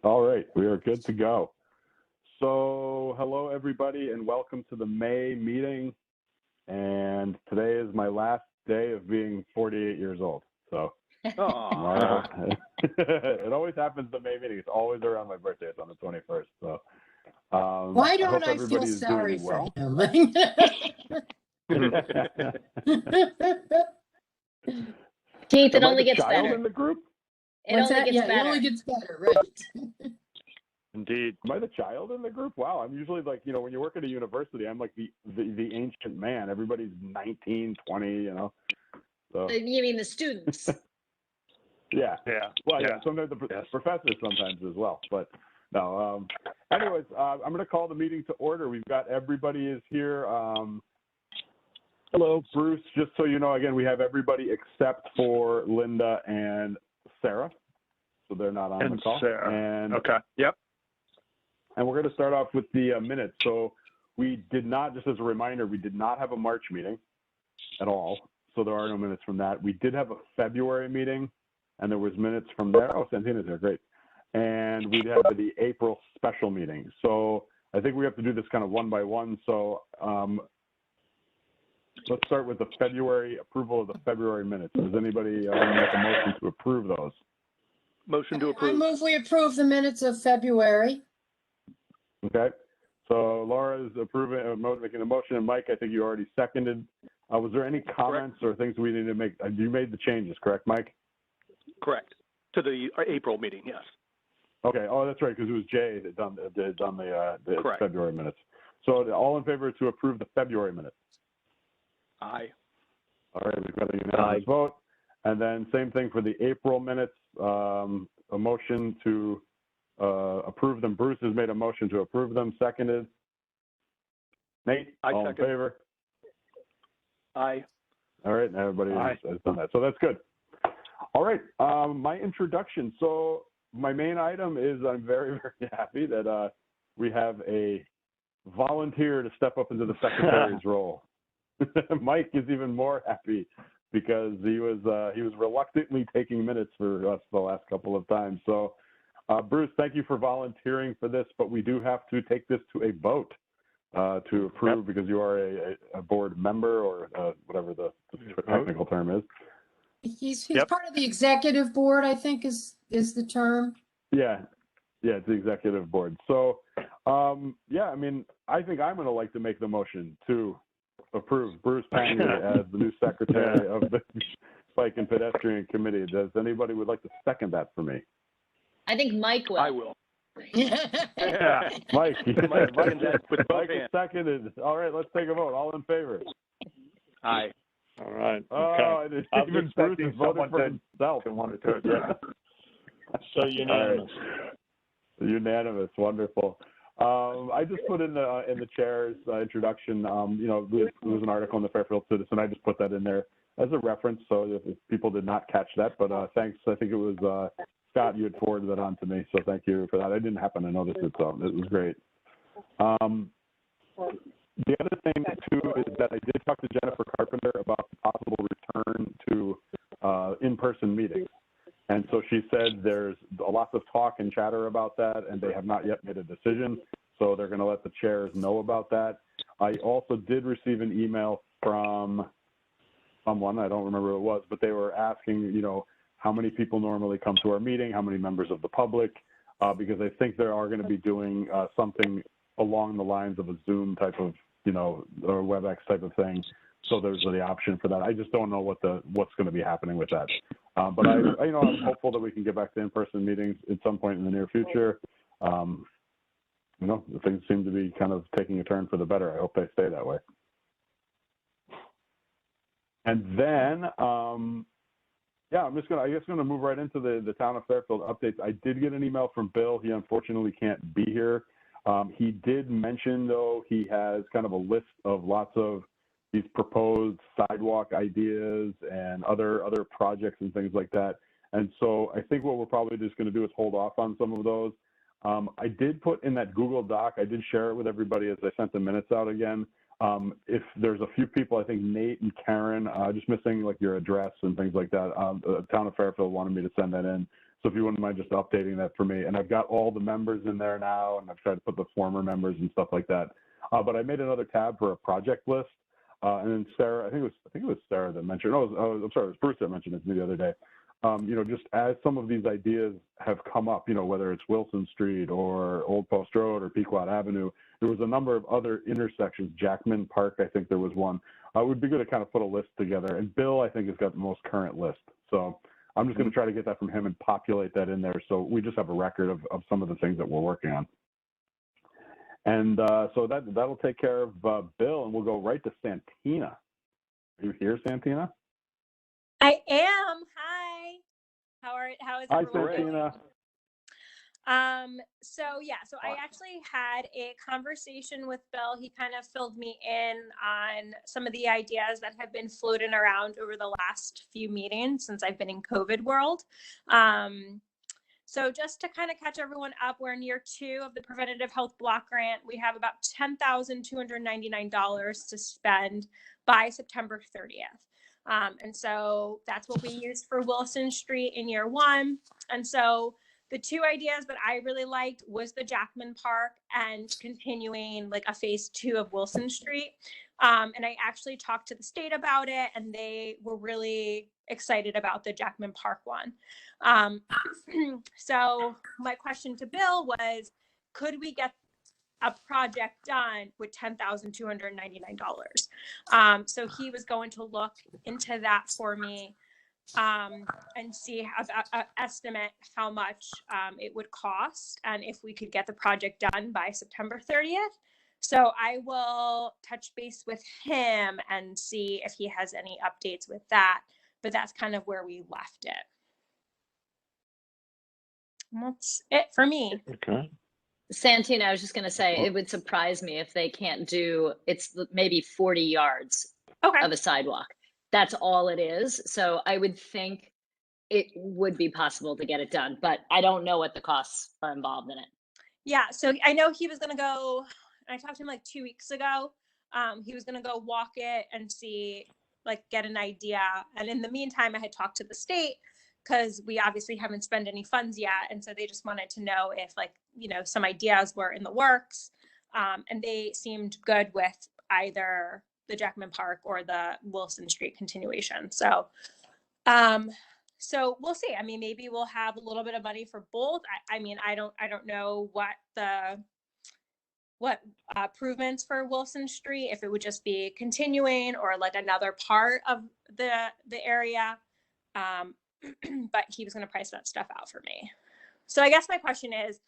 All right, we are good to go. So hello everybody and welcome to the May meeting. And today is my last day of being 48 years old. So it always happens the May meeting. It's always around my birthday. It's on the 21st. So why don't I feel sorry for him? Keith, it only gets better. In the group? It only gets better, right? Indeed. Am I the child in the group? Wow, I'm usually like, you know, when you work at a university, I'm like the ancient man. Everybody's 19, 20, you know. So. You mean the students? Yeah. Well, yeah. Sometimes the professors sometimes as well. But no. Anyways, I'm going to call the meeting to order. We've got everybody is here. Hello, Bruce. Just so you know, again, we have everybody except for Linda and Sarah. So they're not on the call. Sarah. Okay. Yep. And we're going to start off with the minutes. So we did not, just as a reminder, we did not have a March meeting at all. So there are no minutes from that. We did have a February meeting, and there was minutes from there. Oh, Santina's there, great. And we had the April special meeting. So I think we have to do this kind of one by one. So let's start with the February approval of the February minutes. Does anybody want to make a motion to approve those? Motion to approve. I move we approve the minutes of February. Okay. So Laura is making a motion, and Mike, I think you already seconded. Was there any comments or things we need to make? You made the changes, correct, Mike? Correct. To the April meeting, yes. Okay. Oh, that's right, because it was Jay that done the February minutes. So all in favor to approve the February minutes? Aye. All right, we've got a unanimous vote. And then same thing for the April minutes, a motion to approve them. Bruce has made a motion to approve them, seconded. Nate, all in favor? Aye. All right, everybody has done that. So that's good. All right, my introduction. So my main item is I'm very, very happy that we have a volunteer to step up into the secretary's role. Mike is even more happy because he was reluctantly taking minutes for us the last couple of times. So Bruce, thank you for volunteering for this, but we do have to take this to a vote to approve because you are a board member or whatever the technical term is. He's part of the executive board, I think is the term. Yeah, it's the executive board. So I mean, I think I'm going to like to make the motion to approve Bruce Pagny as the new secretary of the Bike and Pedestrian Committee. Does anybody would like to second that for me? I think Mike will. I will. Mike Mike is seconded. All right, let's take a vote. All in favor? Aye. All right. Oh, Okay. even Bruce is voting for himself. So unanimous. Right. Unanimous. Wonderful. I just put in the chair's introduction. You know, there was an article in the Fairfield Citizen. I just put that in there as a reference, so if people did not catch that. But thanks. I think it was Scott. You had forwarded that on to me, so thank you for that. I didn't happen to notice it, so it was great. The other thing too is that I did talk to Jennifer Carpenter about the possible return to in-person meetings. And so she said there's lots of talk and chatter about that, and they have not yet made a decision. So they're going to let the chairs know about that. I also did receive an email from someone, I don't remember who it was, but they were asking, you know, how many people normally come to our meeting, how many members of the public, because I think they are going to be doing something along the lines of a Zoom type of, you know, or WebEx type of thing. So there's the option for that. I just don't know what's going to be happening with that. But I'm hopeful that we can get back to in-person meetings at some point in the near future. You know, things seem to be kind of taking a turn for the better. I hope they stay that way. And then, I'm just going to move right into the town of Fairfield updates. I did get an email from Bill. He unfortunately can't be here. He did mention, though, he has kind of a list of lots of these proposed sidewalk ideas and other projects and things like that. And so I think what we're probably just going to do is hold off on some of those. I did put in that Google Doc, I did share it with everybody as I sent the minutes out again. If there's a few people, I think Nate and Karen, just missing like your address and things like that. The town of Fairfield wanted me to send that in. So if you wouldn't mind just updating that for me. And I've got all the members in there now, and I've tried to put the former members and stuff like that. But I made another tab for a project list. And then Sarah, I think it was Sarah that mentioned, I'm sorry, it was Bruce that mentioned it to me the other day. Just as some of these ideas have come up, whether it's Wilson Street or Old Post Road or Pequot Avenue, there was a number of other intersections, Jackman Park, I think there was one. It would be good to kind of put a list together. And Bill, I think, has got the most current list. So I'm just going to try to get that from him and populate that in there. So we just have a record of some of the things that we're working on. And so that'll take care of Bill, and we'll go right to Santina. Are you here, Santina? I am. Hi. How is everyone doing? So I actually had a conversation with Bill. He kind of filled me in on some of the ideas that have been floating around over the last few meetings since I've been in COVID world. So just to kind of catch everyone up, we're in year 2 of the Preventative Health Block Grant. We have about $10,299 to spend by September 30th. And so that's what we used for Wilson Street in year 1. And so the 2 ideas that I really liked was the Jackman Park and continuing like a phase 2 of Wilson Street. And I actually talked to the state about it, and they were really excited about the Jackman Park one. So my question to Bill was, could we get a project done with $10,299? So he was going to look into that for me and see estimate how much it would cost and if we could get the project done by September 30th. So I will touch base with him and see if he has any updates with that. But that's kind of where we left it. And that's it for me. Okay. Santina, I was just going to say, it would surprise me if they can't do, it's maybe 40 yards of a sidewalk. That's all it is. So I would think it would be possible to get it done, but I don't know what the costs are involved in it. Yeah, so I know he was going to go, I talked to him like 2 weeks ago. He was going to go walk it and see, like, get an idea. And in the meantime, I had talked to the state because we obviously haven't spent any funds yet. And so they just wanted to know if, like, some ideas were in the works. And they seemed good with either the Jackman Park or the Wilson Street continuation. So, so we'll see. I mean, maybe we'll have a little bit of money for both. I mean, I don't know what improvements for Wilson Street, if it would just be continuing or like another part of the area. But he was going to price that stuff out for me. So I guess my question is,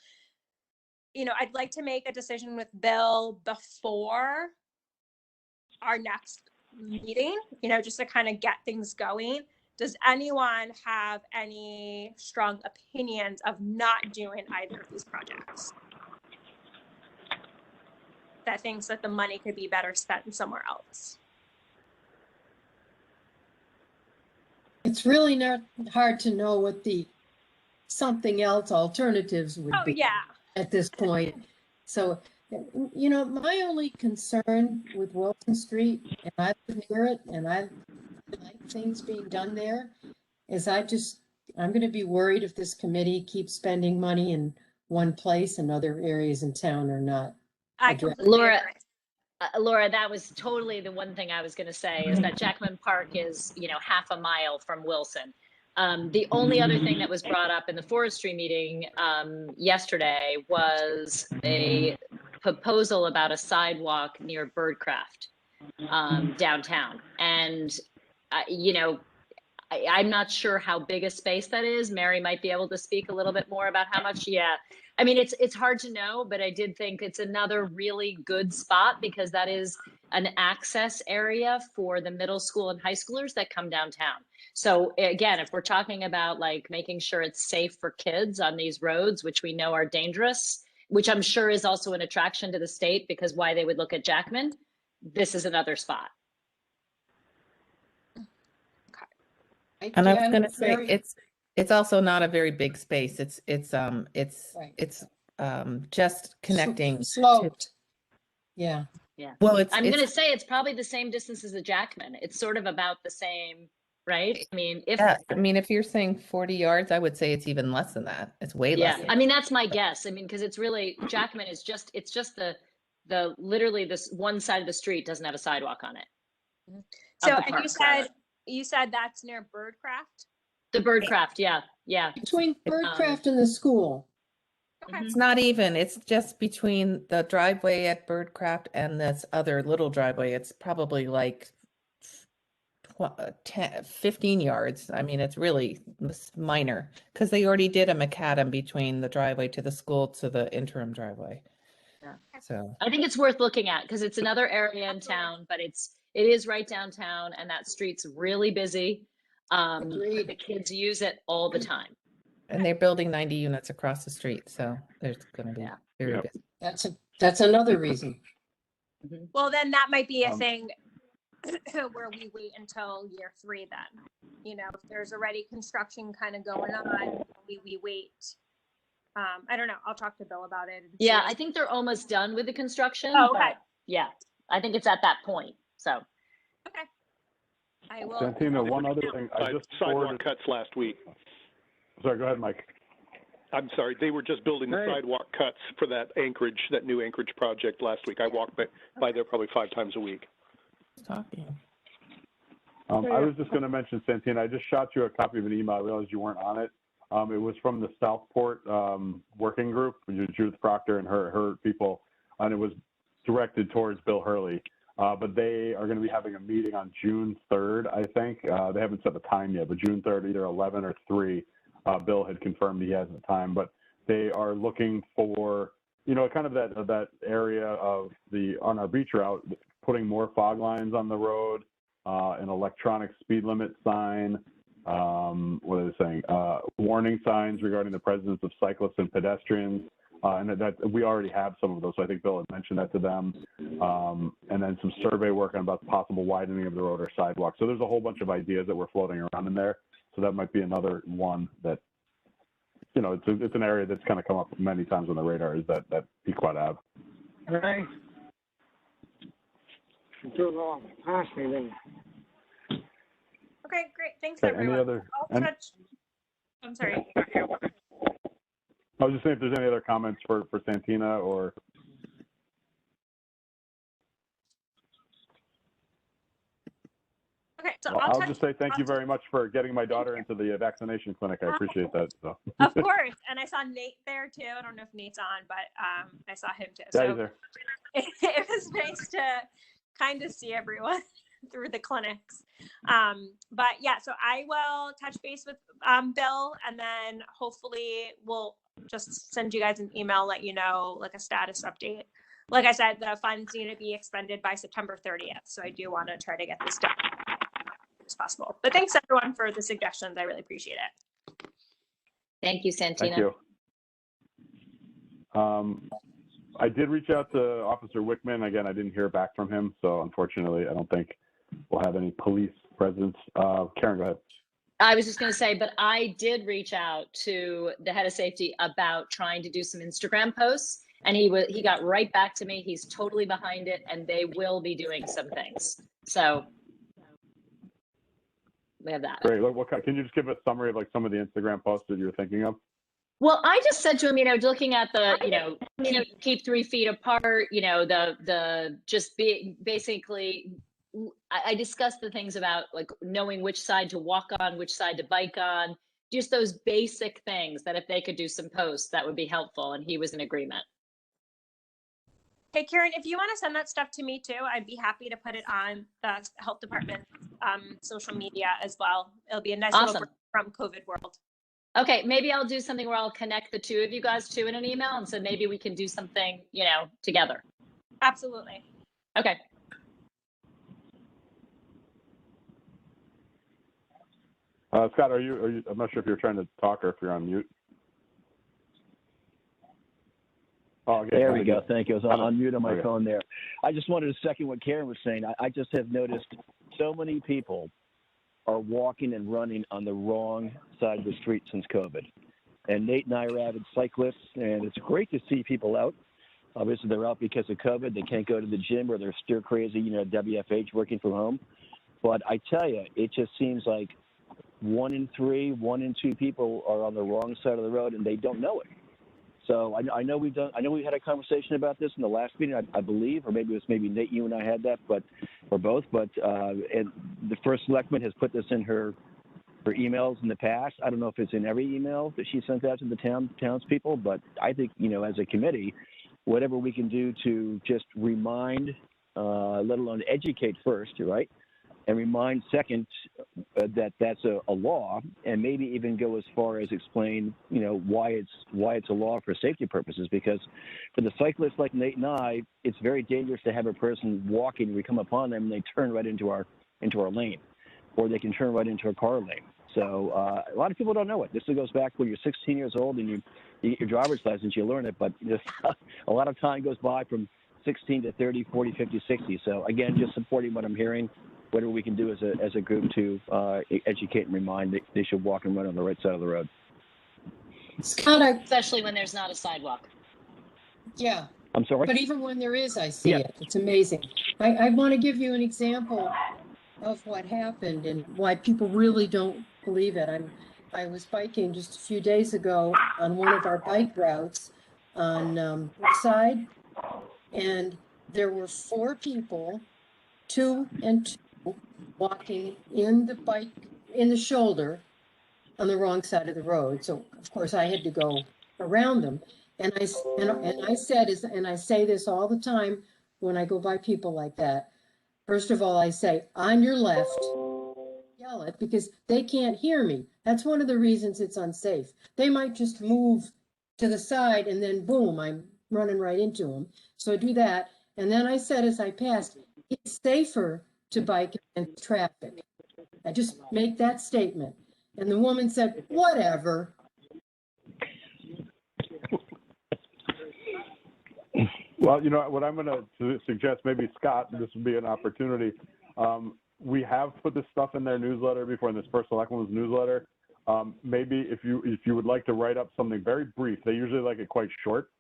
I'd like to make a decision with Bill before our next meeting, just to kind of get things going. Does anyone have any strong opinions of not doing either of these projects? That thinks that the money could be better spent somewhere else? It's really not hard to know what the something else alternatives would be at this point. So, my only concern with Wilson Street, and I live near it, and I like things being done there, is I'm going to be worried if this committee keeps spending money in one place and other areas in town are not. Laura, that was totally the one thing I was going to say, is that Jackman Park is, half a mile from Wilson. The only other thing that was brought up in the forestry meeting yesterday was a proposal about a sidewalk near Birdcraft downtown. And, I'm not sure how big a space that is. Mary might be able to speak a little bit more about how much. Yeah. I mean, it's hard to know, but I did think it's another really good spot because that is an access area for the middle school and high schoolers that come downtown. So again, if we're talking about like making sure it's safe for kids on these roads, which we know are dangerous, which I'm sure is also an attraction to the state because why they would look at Jackman, this is another spot. And I was going to say it's also not a very big space. It's just connecting. Sloped. Yeah. Yeah. Well, I'm going to say it's probably the same distance as the Jackman. It's sort of about the same right? I mean, Yeah, I mean, if you're saying 40 yards, I would say it's even less than that. It's way less. I mean, that's my guess. I mean, because it's really, Jackman is just, it's just the literally this one side of the street doesn't have a sidewalk on it. So, the and park, you said that's near Birdcraft? The Birdcraft, yeah. Between Birdcraft and the school. Okay. It's not even, it's just between the driveway at Birdcraft and this other little driveway. It's probably like 15 yards. I mean, it's really minor because they already did a macadam between the driveway to the school to the interim driveway. Yeah. So I think it's worth looking at because it's another area in town, but it is right downtown and that street's really busy. The kids use it all the time. And they're building 90 units across the street, so there's going to be very busy. That's another reason. Well, then that might be a thing where we wait until year 3 then. You know, if there's already construction kind of going on, we wait. I don't know. I'll talk to Bill about it. Yeah, I think they're almost done with the construction. Oh, okay. Yeah, I think it's at that point, so. Okay. I will. Santina, one other thing. I just sidewalk cuts last week. Sorry, go ahead, Mike. I'm sorry, they were just building the sidewalk cuts for that new Anchorage project last week. I walked by there probably 5 times a week. Talking. I was just going to mention, Santina, I just shot you a copy of an email. I realized you weren't on it. It was from the Southport working group, Judith Proctor and her people, and it was directed towards Bill Hurley. But they are going to be having a meeting on June 3rd, I think. They haven't set the time yet, but June 3rd, either 11 or 3. Bill had confirmed he has the time, but they are looking for, you know, kind of that area of on our beach route, putting more fog lines on the road, an electronic speed limit sign, what are they saying? Warning signs regarding the presence of cyclists and pedestrians. And that we already have some of those. So I think Bill had mentioned that to them. And then some survey work on about the possible widening of the road or sidewalk. So there's a whole bunch of ideas that we're floating around in there. So that might be another one that, you know, it's an area that's kind of come up many times on the radar, is that Pequot Ave. Okay. Too long. Pass me then. Okay, great. Thanks, Okay, everyone. I'm sorry. I was just saying if there's any other comments for Santina or. Okay, so I'll just say thank you very much for getting my daughter into the vaccination clinic. I appreciate that. So. Of course, and I saw Nate there too. I don't know if Nate's on, but I saw him too. Yeah, So he's there. it was nice to kind of see everyone through the clinics. But yeah, so I will touch base with Bill, and then hopefully we'll just send you guys an email, let you know like a status update. Like I said, the funds need to be expended by September 30th. So I do want to try to get this done as possible. But thanks everyone for the suggestions. I really appreciate it. Thank you, Santina. Thank you. I did reach out to Officer Wickman. Again, I didn't hear back from him. So unfortunately, I don't think we'll have any police presence. Karen, go ahead. I was just going to say, but I did reach out to the head of safety about trying to do some Instagram posts, and he got right back to me. He's totally behind it, and they will be doing some things. So we have that. Great. Can you just give a summary of like some of the Instagram posts that you were thinking of? Well, I just said to him, you know, looking at the, you know, keep 3 feet apart, you know, the just be basically. I discussed the things about like knowing which side to walk on, which side to bike on, just those basic things that if they could do some posts, that would be helpful. And he was in agreement. Hey, Karen, if you want to send that stuff to me too, I'd be happy to put it on the health department social media as well. It'll be a nice little break from COVID world. Okay, maybe I'll do something where I'll connect the two of you guys too in an email. And so maybe we can do something, you know, together. Absolutely. Okay. Scott, are you? I'm not sure if you're trying to talk or if you're on mute. Oh, okay. There we go. Thank you. I was on mute on my phone there. I just wanted to second what Karen was saying. I just have noticed so many people are walking and running on the wrong side of the street since COVID. And Nate and I are avid cyclists, and it's great to see people out. Obviously, they're out because of COVID. They can't go to the gym or they're stir crazy, you know, WFH working from home. But I tell you, it just seems like 1 in 3, 1 in 2 people are on the wrong side of the road and they don't know it. So I know we had a conversation about this in the last meeting, I believe, or maybe it was Nate, you and I had that, or both. But and the first selectman has put this in her emails in the past. I don't know if it's in every email that she sent out to the townspeople, but I think, as a committee, whatever we can do to just remind, let alone educate first, right? And remind second that that's a law, and maybe even go as far as explain, why it's a law for safety purposes. Because for the cyclists like Nate and I, it's very dangerous to have a person walking. We come upon them and they turn right into our lane, or they can turn right into a car lane. So a lot of people don't know it. This goes back when you're 16 years old and you get your driver's license, you learn it. But a lot of time goes by from 16 to 30, 40, 50, 60. So again, just supporting what I'm hearing. Whatever we can do as a group to educate and remind that they should walk and run on the right side of the road. Scott, Especially when there's not a sidewalk. yeah. I'm sorry? But even when there is, I see it. It's amazing. I want to give you an example of what happened and why people really don't believe it. I was biking just a few days ago on one of our bike routes on Woodside, and there were 4 people, 2 and 2, walking in the shoulder on the wrong side of the road. So of course I had to go around them. And I say this all the time when I go by people like that. First of all, I say, on your left, yell it, because they can't hear me. That's one of the reasons it's unsafe. They might just move to the side and then boom, I'm running right into them. So I do that. And then I said, as I passed, it's safer to bike in traffic. I just make that statement. And the woman said, whatever. Well, what I'm going to suggest, maybe Scott, this would be an opportunity. We have put this stuff in their newsletter before, in this first selectmen's newsletter. Maybe if you would like to write up something very brief, they usually like it quite short.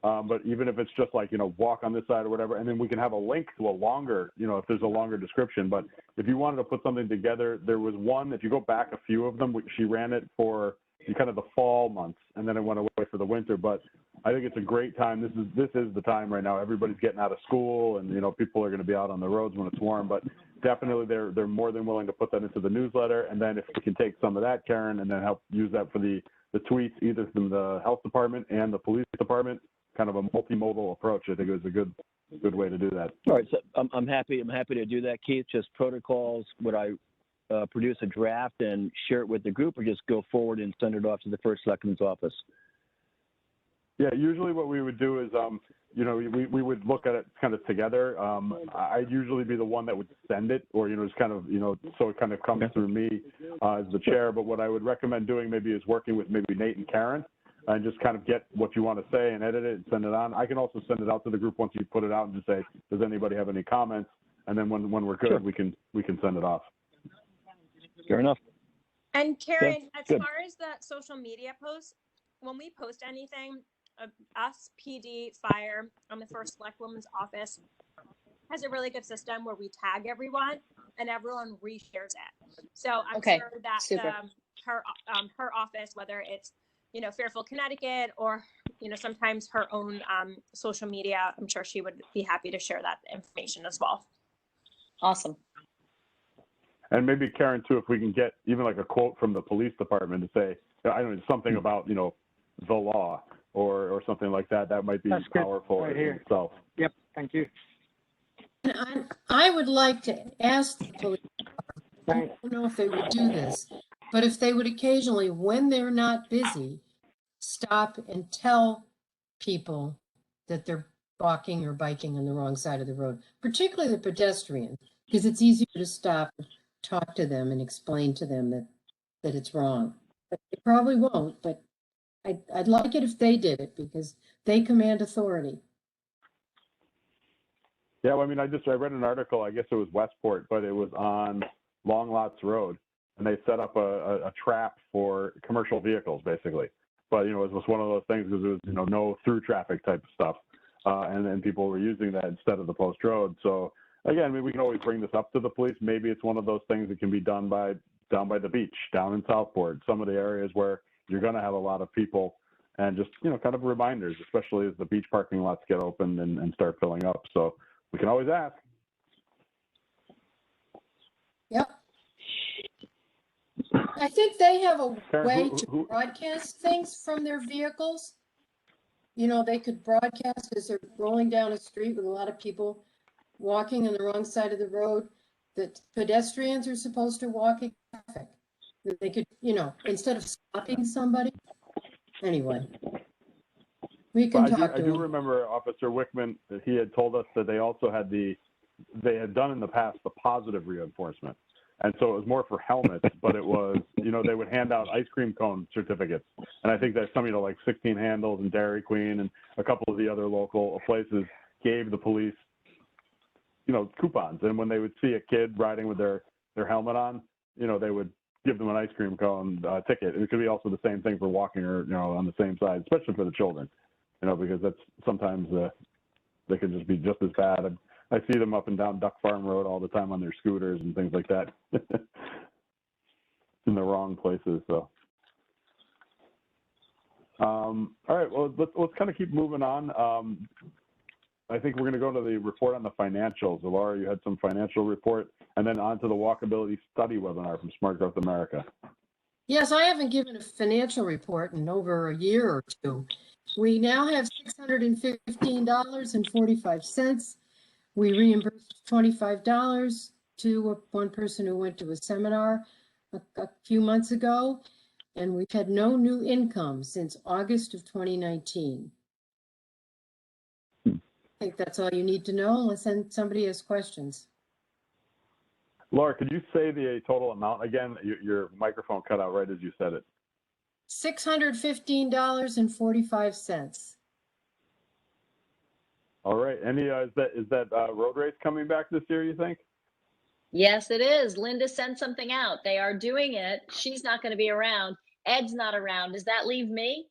But even if it's just like, walk on this side or whatever, and then we can have a link to a longer, if there's a longer description. But if you wanted to put something together, there was one, if you go back a few of them, she ran it for kind of the fall months, and then it went away for the winter. But I think it's a great time. This is the time right now. Everybody's getting out of school, and, people are going to be out on the roads when it's warm. But definitely they're more than willing to put that into the newsletter. And then if we can take some of that, Karen, and then help use that for the tweets, either from the health department and the police department, kind of a multimodal approach. I think it was a good way to do that. All right, so I'm happy to do that, Keith. Just protocols. Would I produce a draft and share it with the group, or just go forward and send it off to the first selectman's office? Yeah, usually what we would do is, we would look at it kind of together. I'd usually be the one that would send it, or, just kind of, so it kind of comes through me as the chair. But what I would recommend doing maybe is working with maybe Nate and Karen, and just kind of get what you want to say and edit it and send it on. I can also send it out to the group once you put it out and just say, does anybody have any comments? And then when we're good, we can send it off. Fair enough. And Karen, as good. far as the social media posts, when we post anything, us, PD, fire, the first select woman's office has a really good system where we tag everyone and everyone reshares it. So I'm sure that her office, whether it's Fairfield, Connecticut, or sometimes her own social media, I'm sure she would be happy to share that information as well. Awesome. And maybe Karen too, if we can get even like a quote from the police department to say, I don't know, something about the law or something like that. That might be powerful right in itself. Yep, thank you. And I would like to ask the police department, I don't know if they would do this, but if they would occasionally, when they're not busy, stop and tell people that they're walking or biking on the wrong side of the road, particularly the pedestrians, because it's easier to stop and talk to them and explain to them that it's wrong. But they probably won't, but I'd like it if they did it, because they command authority. Yeah, well, I mean, I read an article, I guess it was Westport, but it was on Long Lots Road, and they set up a trap for commercial vehicles, basically. But, it was one of those things because it was, no through traffic type of stuff. And then people were using that instead of the post road. So again, I mean, we can always bring this up to the police. Maybe it's one of those things that can be done by down by the beach, down in Southport, some of the areas where you're going to have a lot of people, and just, you know, kind of reminders, especially as the beach parking lots get opened and start filling up. So we can always ask. Yep. I think they have a Karen, way to broadcast things from their vehicles. You know, they could broadcast as they're rolling down a street with a lot of people walking on the wrong side of the road, that pedestrians are supposed to walk in traffic. That they could, you know, instead of stopping somebody. Anyway, we can talk to I do them. remember Officer Wickman, that he had told us that they also had they had done in the past the positive reinforcement. And so it was more for helmets, but it was, you know, they would hand out ice cream cone certificates. And I think that some, you know, like 16 Handles and Dairy Queen and a couple of the other local places gave the police, you know, coupons. And when they would see a kid riding with their helmet on, you know, they would give them an ice cream cone ticket. It could be also the same thing for walking, or, you know, on the same side, especially for the children, you know, because that's sometimes they can just be just as bad. I see them up and down Duck Farm Road all the time on their scooters and things like that in the wrong places. So, all right, well, let's kind of keep moving on. I think we're going to go to the report on the financials. Laura, you had some financial report, and then on to the Walkability Study webinar from Smart Growth America. Yes, I haven't given a financial report in over a year or two. We now have $615.45. We reimbursed $25 to one person who went to a seminar a few months ago, and we've had no new income since August of 2019. I think that's all you need to know, unless somebody has questions. Laura, could you say the total amount again? Your microphone cut out right as you said it. $615.45. All right. Any is that road race coming back this year, you think? Yes, it is. Linda sent something out. They are doing it. She's not going to be around. Ed's not around. Does that leave me?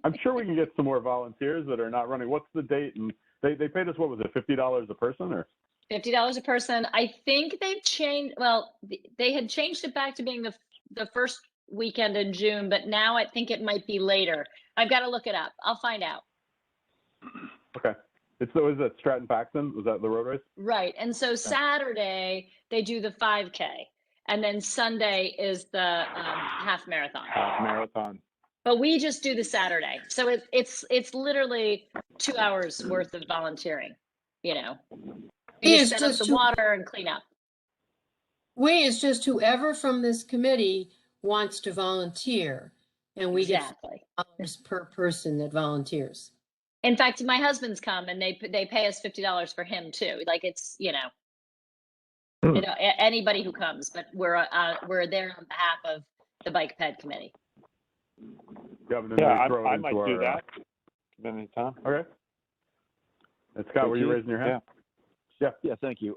I'm sure we can get some more volunteers that are not running. What's the date? And they paid us, what was it, $50 a person, or? $50 a person. I think they've changed. Well, they had changed it back to being the first weekend in June, but now I think it might be later. I've got to look it up. I'll find out. Okay. Is that Stratton Paxton? Was that the road race? Right. And so Saturday they do the 5K, and then Sunday is the half marathon. Marathon. But we just do the Saturday, so it's literally 2 hours worth of volunteering. You know, you just set up the water and clean up. It's just whoever from this committee wants to volunteer, and we get $50 per person that volunteers. In fact, my husband's come, and they pay us $50 for him too. Like, it's, you know, anybody who comes, but we're there on behalf of the Bike Ped Committee. Yeah, I might do that. Anytime. Okay. And Scott, were you raising your hand? Yeah, thank you.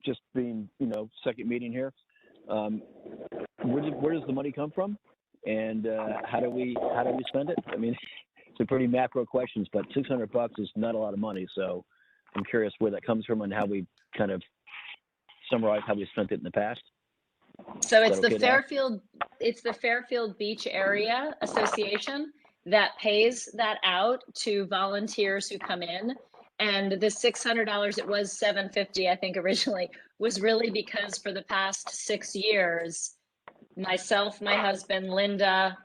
Just being, you know, second meeting here. Where does the money come from, and how do we spend it? I mean, it's a pretty macro questions, but $600 is not a lot of money. So I'm curious where that comes from and how we kind of summarize how we spent it in the past. So it's the Fairfield Beach Area Association that pays that out to volunteers who come in. And the $600, it was $750, I think originally, was really because for the past 6 years, myself, my husband, Linda,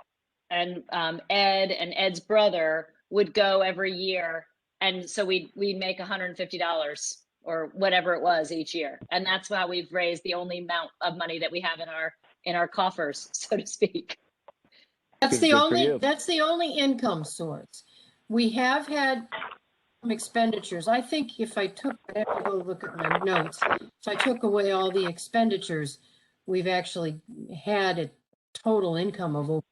and Ed and Ed's brother would go every year. And so we make $150 or whatever it was each year. And that's why we've raised the only amount of money that we have in our coffers, so to speak. That's the only income source. We have had some expenditures. I think if I have to go look at my notes, if I took away all the expenditures, we've actually had a total income of over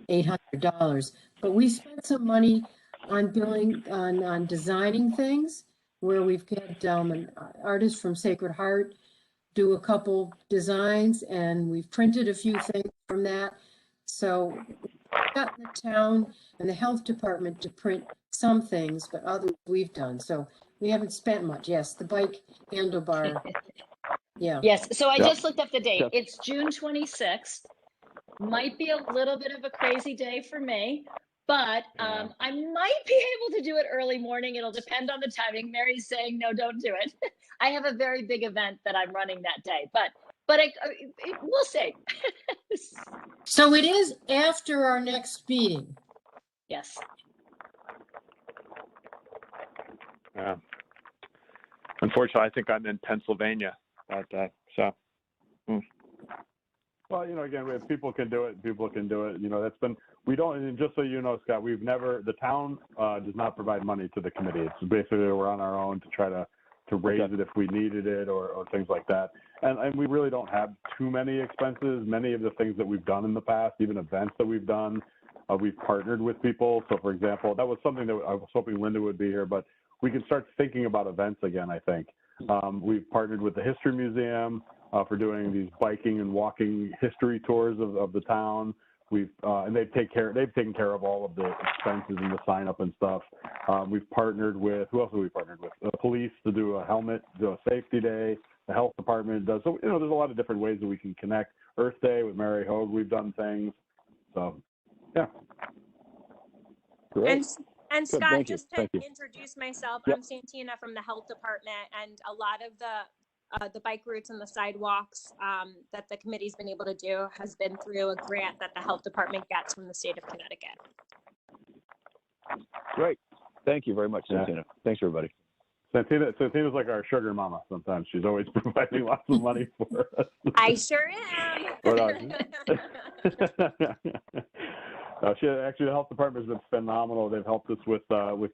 $800. But we spent some money on on designing things, where we've had an artist from Sacred Heart do a couple designs, and we've printed a few things from that. So we've got the town and the health department to print some things, but others we've done. So We haven't spent much. Yes, the bike handlebar. Yeah. Yes, so I Yep. just looked up the date. Yep. It's June 26th. Might be a little bit of a crazy day for me, but I might be able to do it early morning. It'll depend on the timing. Mary's saying, no, don't do it. I have a very big event that I'm running that day, but we'll see. So it is after our next meeting. Yes. Yeah. Unfortunately, I think I'm in Pennsylvania that day. So. Well, you know, again, if people can do it, people can do it. You know, that's been, we don't, and just so you know, Scott, we've never, the town does not provide money to the committee. It's basically we're on our own to try to raise it if we needed it or things like that. And we really don't have too many expenses. Many of the things that we've done in the past, even events that we've done, we've partnered with people. So for example, that was something that I was hoping Linda would be here, but we can start thinking about events again, I think. We've partnered with the History Museum for doing these biking and walking history tours of the town. And they've taken care of all of the expenses and the sign up and stuff. We've partnered with, who else have we partnered with? The police to do a safety day. The health department does. So, you know, there's a lot of different ways that we can connect. Earth Day with Mary Hogue, we've done things. So, yeah. Great. And Good, Scott, thank you, just to thank you. introduce myself, Yep. I'm Santina from the health department, and a lot of the bike routes and the sidewalks that the committee's been able to do has been through a grant that the health department gets from the state of Connecticut. Great. Thank you very much, Yeah. Santina. Thanks, everybody. Santina's like our sugar mama sometimes. She's always providing lots of money for us. I sure am. Actually, the health department has been phenomenal. They've helped us with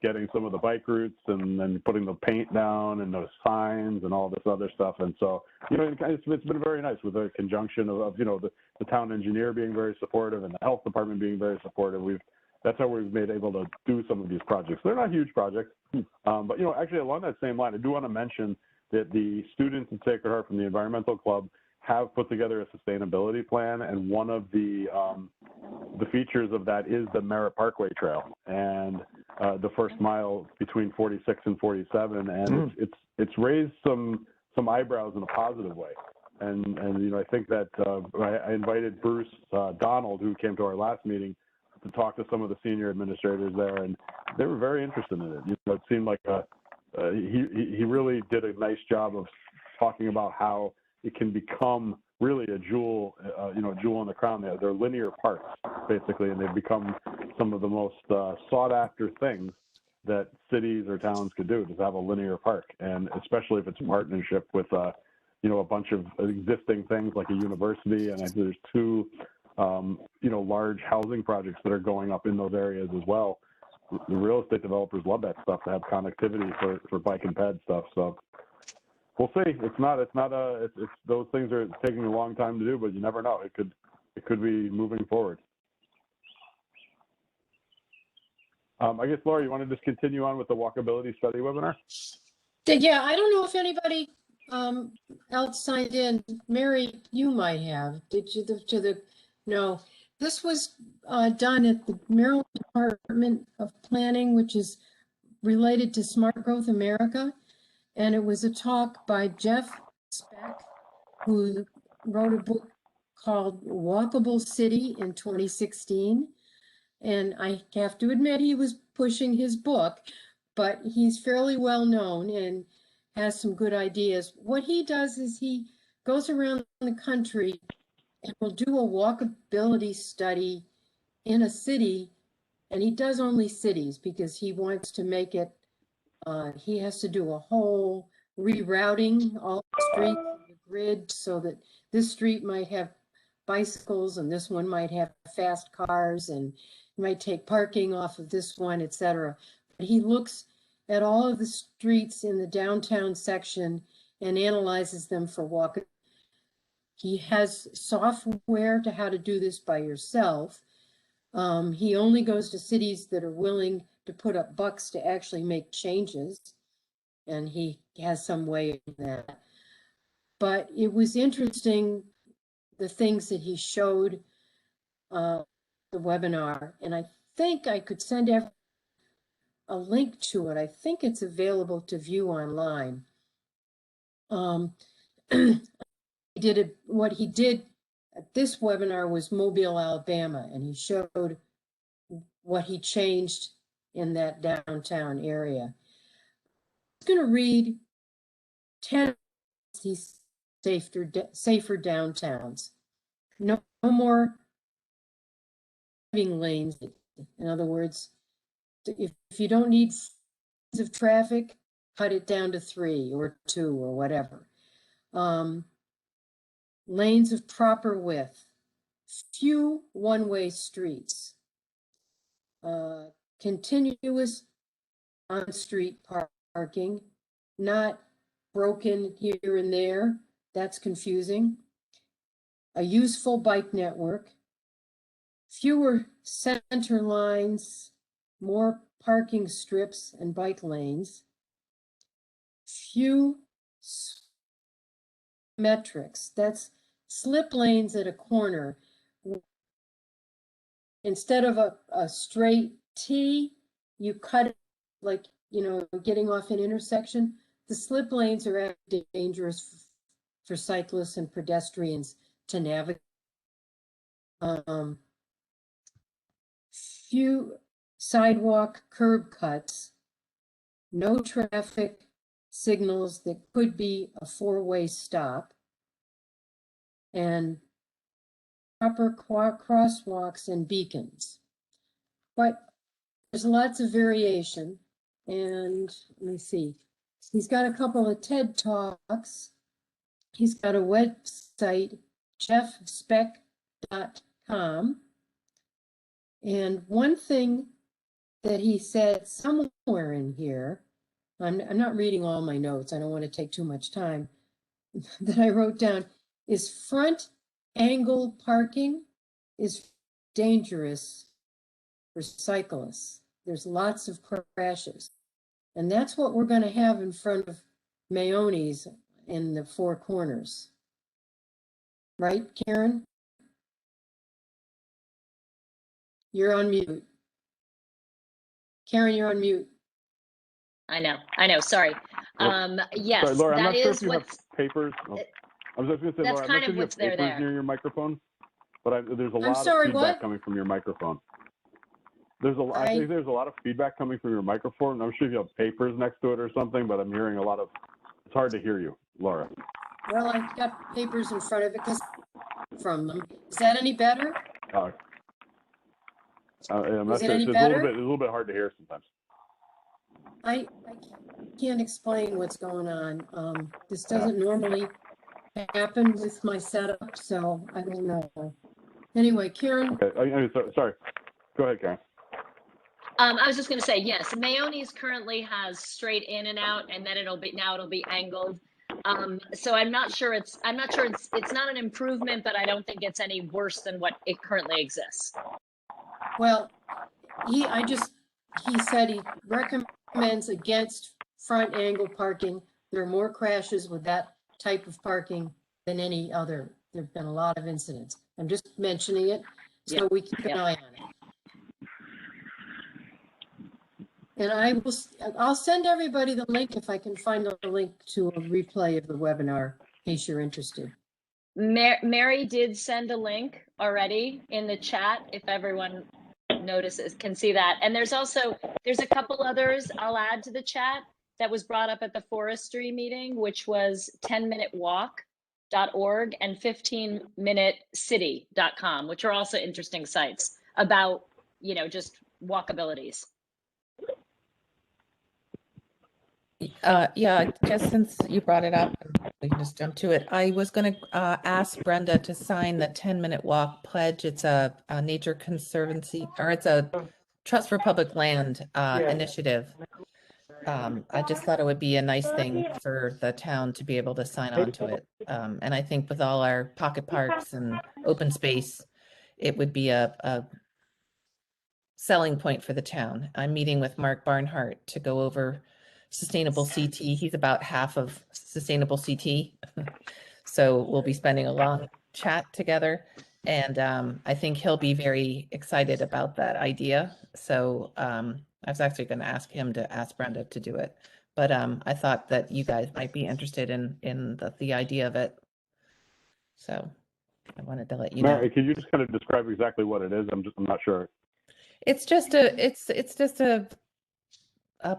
getting some of the bike routes and putting the paint down and those signs and all this other stuff. And so, you know, it's been very nice with the conjunction of you know, the town engineer being very supportive and the health department being very supportive. That's how we've been able to do some of these projects. They're not huge projects, but, you know, actually along that same line, I do want to mention that the students at Sacred Heart from the Environmental Club have put together a sustainability plan, and one of the features of that is the Merritt Parkway Trail and the first mile between 46 and 47, and it's raised some eyebrows in a positive way. And you know, I think that I invited Bruce Donald, who came to our last meeting, to talk to some of the senior administrators there, and they were very interested in it. You know, it seemed like he really did a nice job of talking about how it can become really a jewel, you know, jewel in the crown. They're linear parks, basically, and they've become some of the most sought after things that cities or towns could do, to have a linear park. And especially if it's a partnership with, you know, a bunch of existing things like a university, and there's two, you know, large housing projects that are going up in those areas as well. The real estate developers love that stuff, to have connectivity for bike and ped stuff. So we'll see. It's those things are taking a long time to do, but you never know. It could be moving forward. I guess, Laura, you want to just continue on with the Walkability Study webinar? Yeah, I don't know if anybody else signed in. Mary, you might have. Did you? No. This was done at the Maryland Department of Planning, which is related to Smart Growth America. And it was a talk by Jeff Speck, who wrote a book called Walkable City in 2016. And I have to admit, he was pushing his book, but he's fairly well known and has some good ideas. What he does is he goes around the country and will do a walkability study in a city. And he does only cities because he wants to make it, he has to do a whole rerouting all the streets, the grid, so that this street might have bicycles and this one might have fast cars, and you might take parking off of this one, etc. But he looks at all of the streets in the downtown section and analyzes them for walking. He has software to how to do this by yourself. He only goes to cities that are willing to put up bucks to actually make changes, and he has some way of that. But it was interesting, the things that he showed the webinar, and I think I could send a link to it. I think it's available to view online. What he did at this webinar was Mobile, Alabama, and he showed what he changed in that downtown area. I'm going to read 10 safer downtowns. No more driving lanes. In other words, if you don't need of traffic, cut it down to 3 or 2 or whatever. Lanes of proper width, few one-way streets, continuous on-street parking, not broken here and there. That's confusing. A useful bike network, fewer center lines, more parking strips and bike lanes, few metrics. That's slip lanes at a corner. Instead of a straight T, you cut it like, you know, getting off an intersection. The slip lanes are dangerous for cyclists and pedestrians to navigate. Few sidewalk curb cuts, no traffic signals that could be a 4-way stop, and proper crosswalks and beacons. But there's lots of variation, and let me see. He's got a couple of TED Talks. He's got a website, jeffspeck.com. And one thing that he said somewhere in here, I'm not reading all my notes, I don't want to take too much time, that I wrote down, is front angle parking is dangerous for cyclists. There's lots of crashes. And that's what we're going to have in front of Mayone's in the 4 corners. Right, Karen? You're on mute. Karen, you're on mute. I know, sorry. Yes, sorry, Laura, I'm that not sure is if you have papers. Oh, I was just going to say, that's Laura, I'm kind not of sure what's if you have papers near your microphone, but there's a lot of feedback what? coming from your microphone. I think there's a lot of feedback coming from your microphone. I'm sure you have papers next to it or something, but I'm hearing a lot of, it's hard to hear you, Laura. Well, I've got papers in front of it from them. Is that any better? I'm not Is it sure. any It's better? a little bit hard to hear sometimes. I can't explain what's going on. This doesn't normally happen with my setup, so I don't know. Anyway, Karen. Okay, sorry. Go ahead, Karen. I was just going to say, yes, Mayone's currently has straight in and out, and then it'll be angled. So I'm not sure it's not an improvement, but I don't think it's any worse than what it currently exists. Well, he said he recommends against front angle parking. There are more crashes with that type of parking than any other. There have been a lot of incidents. I'm just mentioning it so we keep an eye on it. And I'll send everybody the link if I can find a link to a replay of the webinar in case you're interested. Mary did send a link already in the chat if everyone can see that. And there's a couple others I'll add to the chat that was brought up at the forestry meeting, which was 10minutewalk.org and 15minutecity.com, which are also interesting sites about, just walkabilities. Yeah, I guess since you brought it up, we can just jump to it. I was going to ask Brenda to sign the 10-minute walk pledge. It's a nature conservancy, or it's a Trust for Public Land initiative. I just thought it would be a nice thing for the town to be able to sign on to it. And I think with all our pocket parks and open space, it would be a selling point for the town. I'm meeting with Mark Barnhart to go over Sustainable CT. He's about half of Sustainable CT. So we'll be spending a long chat together. And I think he'll be very excited about that idea. So I was actually going to ask him to ask Brenda to do it, but I thought that you guys might be interested in the idea of it. So I wanted to let you know. Mary, could you just kind of describe exactly what it is? I'm not sure. It's just a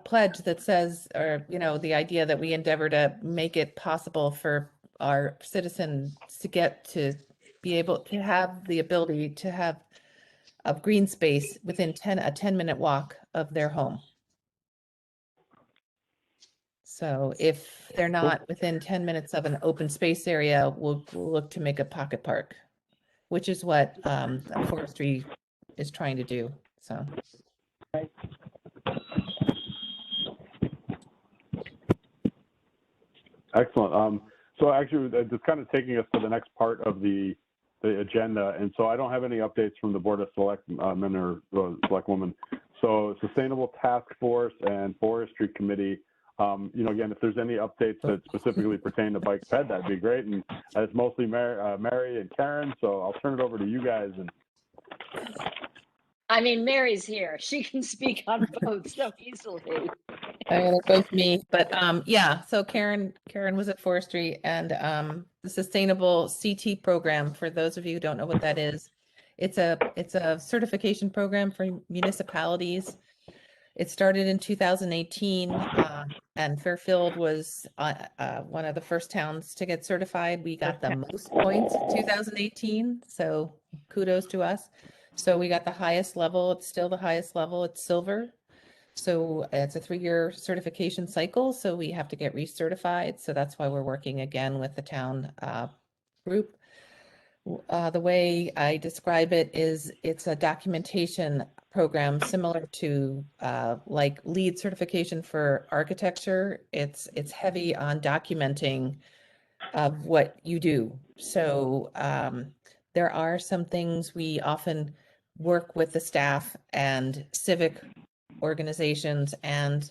pledge that says, or, you know, the idea that we endeavor to make it possible for our citizens to be able to have the ability to have a green space within a 10-minute walk of their home. So if they're not within 10 minutes of an open space area, we'll look to make a pocket park, which is what Forestry is trying to do. So. Excellent. So actually, just kind of taking us to the next part of the agenda, and so I don't have any updates from the Board of Selectmen or Selectwoman. So Sustainable Task Force and Forestry Committee, you know, again, if there's any updates that specifically pertain to bike ped, that'd be great. And it's mostly Mary and Karen, so I'll turn it over to you guys. And I mean, Mary's here. She can speak on both so easily. They're both me, but yeah. So Karen was at Forestry, and the Sustainable CT program. For those of you who don't know what that is, it's a certification program for municipalities. It started in 2018, and Fairfield was one of the first towns to get certified. We got the most points in 2018, so kudos to us. So we got the highest level. It's still the highest level. It's silver. So it's a 3-year certification cycle. So we have to get recertified. So that's why we're working again with the town group. The way I describe it is it's a documentation program similar to like LEED certification for architecture. It's heavy on documenting of what you do. So there are some things we often work with the staff and civic organizations and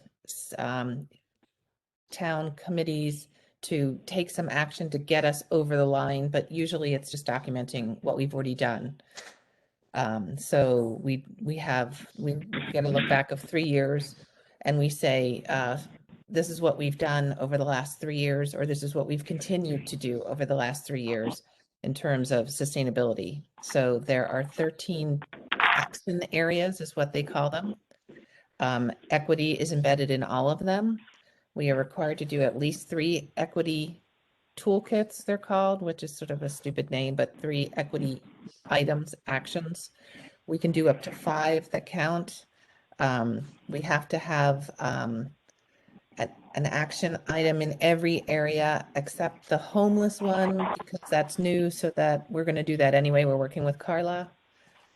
town committees to take some action to get us over the line, but usually it's just documenting what we've already done. So we get a look back of 3 years and we say, this is what we've done over the last 3 years, or this is what we've continued to do over the last 3 years in terms of sustainability. So there are 13 action areas is what they call them. Equity is embedded in all of them. We are required to do at least 3 equity toolkits, they're called, which is sort of a stupid name, but 3 equity items, actions. We can do up to 5 that count. We have to have an action item in every area except the homeless one, because that's new, so that we're going to do that anyway. We're working with Carla.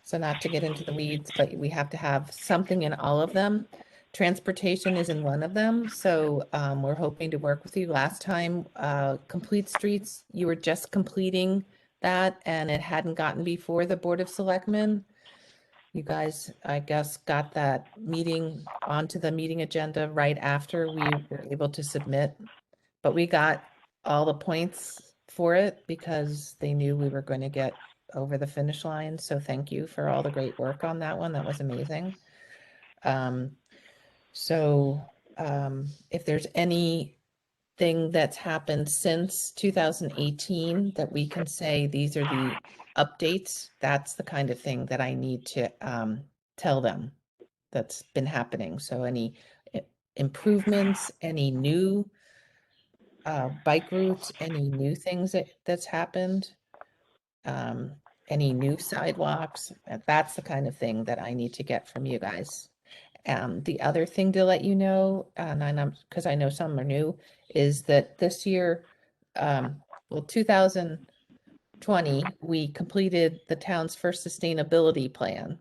So not to get into the weeds, but we have to have something in all of them. Transportation is in one of them. So we're hoping to work with you. Last time, Complete Streets, you were just completing that and it hadn't gotten before the Board of Selectmen. You guys, I guess, got that meeting onto the meeting agenda right after we were able to submit. But we got all the points for it because they knew we were going to get over the finish line. So thank you for all the great work on that one. That was amazing. If there's anything that's happened since 2018 that we can say these are the updates, that's the kind of thing that I need to tell them that's been happening. So any improvements, any new bike routes, any new things that's happened, any new sidewalks, that's the kind of thing that I need to get from you guys. The other thing to let you know, and because I know some are new, is that this year, 2020, we completed the town's first sustainability plan.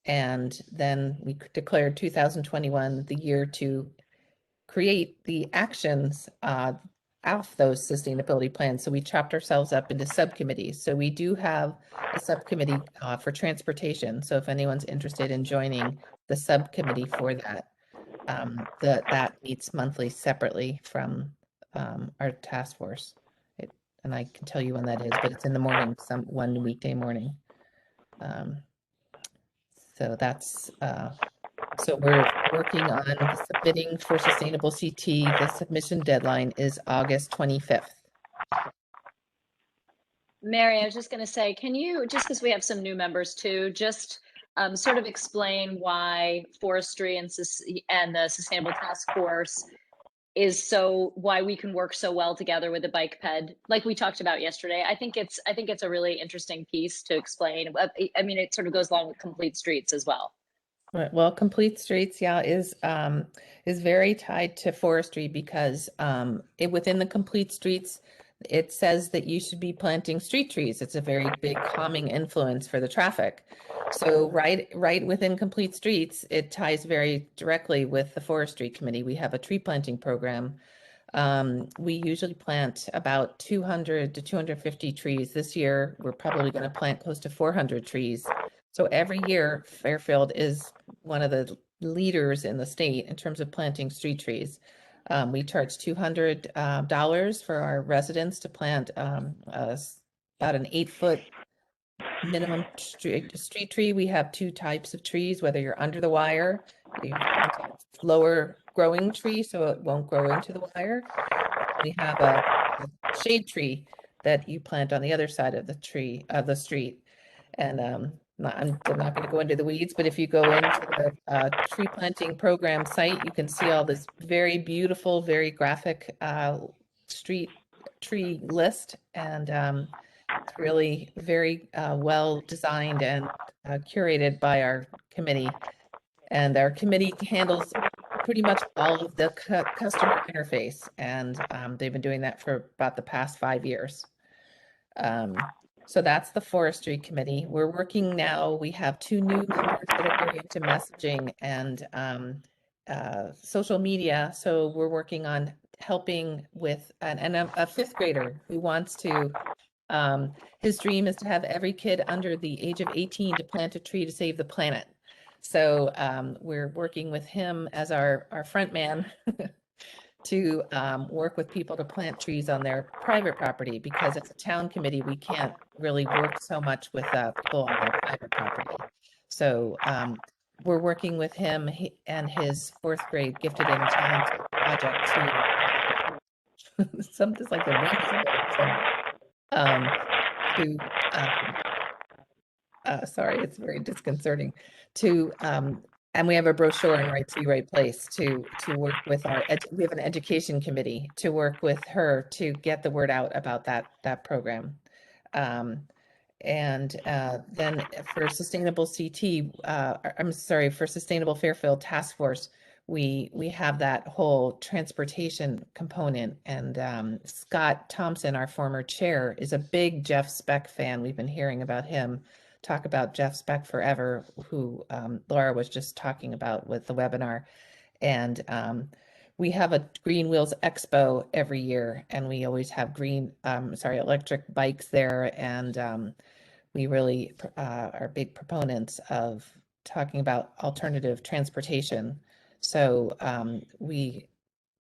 And then we declared 2021 the year to create the actions off those sustainability plans. So we chopped ourselves up into subcommittees. So we do have a subcommittee for transportation. So if anyone's interested in joining the subcommittee for that, that meets monthly separately from our task force. And I can tell you when that is, but it's in the morning, one weekday morning. So that's So we're working on submitting for Sustainable CT. The submission deadline is August 25th. Mary, I was just going to say, can you, just because we have some new members too, just sort of explain why forestry and the Sustainable Task Force is why we can work so well together with the bike ped, like we talked about yesterday. I think it's a really interesting piece to explain. I mean, it sort of goes along with Complete Streets as well. Right. Well, Complete Streets, yeah, is very tied to forestry because within the Complete Streets, it says that you should be planting street trees. It's a very big calming influence for the traffic. So right within Complete Streets, it ties very directly with the Forestry Committee. We have a tree planting program. We usually plant about 200 to 250 trees. This year, we're probably going to plant close to 400 trees. So every year, Fairfield is one of the leaders in the state in terms of planting street trees. We charge $200 for our residents to plant about an 8-foot minimum street tree. We have two types of trees, whether you're under the wire, you have a lower growing tree so it won't grow into the wire. We have a shade tree that you plant on the other side of the street. And I'm not going to go into the weeds, but if you go into the tree planting program site, you can see all this very beautiful, very graphic street tree list. And it's really very well designed and curated by our committee. And our committee handles pretty much all of the customer interface. And they've been doing that for about the past 5 years. So that's the Forestry Committee. We're working now. We have 2 new members that are very into messaging and social media. So we're working on helping with and a 5th grader who wants to, his dream is to have every kid under the age of 18 to plant a tree to save the planet. So we're working with him as our front man to work with people to plant trees on their private property, because as a town committee, we can't really work so much with people on their private property. So we're working with him and his 4th grade gifted and talented project to something's like the wind sorry, it's very disconcerting to and we have a brochure in Right Tree, Right Place to work with we have an education committee to work with her to get the word out about that program. And then for Sustainable CT, I'm sorry, for Sustainable Fairfield Task Force, we have that whole transportation component. And Scott Thompson, our former chair, is a big Jeff Speck fan. We've been hearing about him talk about Jeff Speck forever, who Laura was just talking about with the webinar. And we have a Green Wheels Expo every year, and we always have electric bikes there. And we really are big proponents of talking about alternative transportation. So we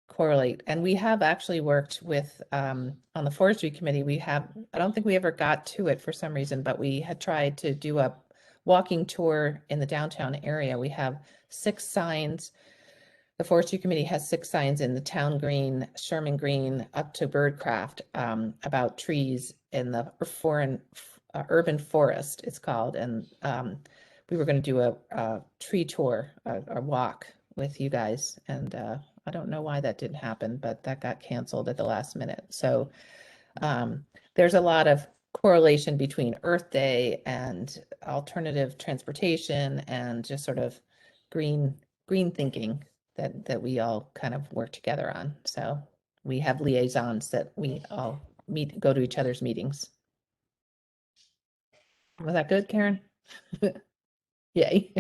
correlate, and we have actually worked with on the Forestry Committee. I don't think we ever got to it for some reason, but we had tried to do a walking tour in the downtown area. We have 6 signs. The Forestry Committee has 6 signs in the town green, Sherman Green, up to Birdcraft, about trees in the urban forest, it's called. And we were going to do a tree tour, a walk with you guys. And I don't know why that didn't happen, but that got canceled at the last minute. So there's a lot of correlation between Earth Day and alternative transportation and just sort of green thinking that we all kind of work together on. So we have liaisons that we all go to each other's meetings. Was that good, Karen? Yay.